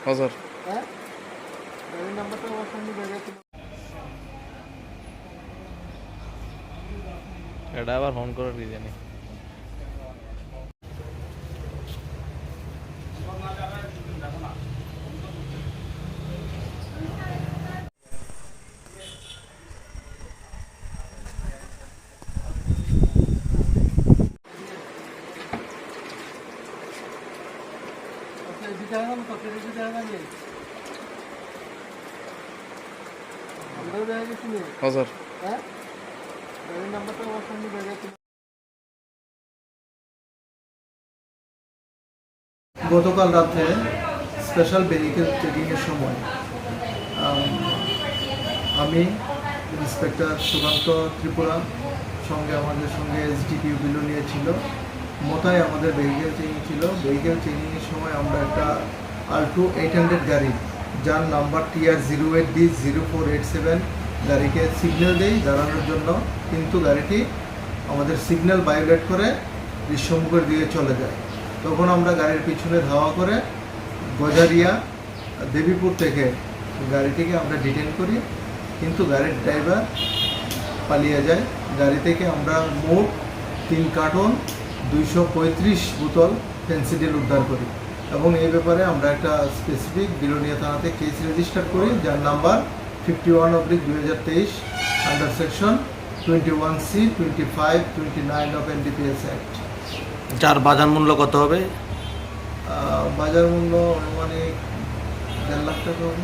হাজার এটা আবার ফোন করার কি জানি হাজার গতকাল রাতে স্পেশাল ভেহিকেল চেকিংয়ের সময় আমি ইন্সপেক্টর সুকান্ত ত্রিপুরা সঙ্গে আমাদের সঙ্গে এসডিপিও বিলোনিয়া ছিল, মোতায় আমাদের ভেহিকেল চেকিং ছিল। ভেহিকেল চেকিংয়ের সময় আমরা একটা আল্টো 800 গাড়ি, যার নাম্বার TR08D0487 গাড়িকে সিগন্যাল দেই দাঁড়ানোর জন্য, কিন্তু গাড়িটি আমাদের সিগন্যাল ভায়োলেট করে বিশ্বমুখের দিকে চলে যায়। তখন আমরা গাড়ির পিছনে ধাওয়া করে গজারিয়া দেবীপুর থেকে গাড়িটিকে আমরা ডিটেন করি, কিন্তু গাড়ির ড্রাইভার পালিয়ে যায়। গাড়ি থেকে আমরা মোট 3 কার্টন 235 বোতল ফেন্সিডিল উদ্ধার করি এবং এই ব্যাপারে আমরা একটা স্পেসিফিক বিলোনিয়া থানাতে কেস রেজিস্টার করি, যার number 51/2023 under section 21C 25 29 of NDPS act. যার বাজার মূল্য কত হবে? বাজার মূল্য অনুমানিক 1.5 লাখ টাকা হবে।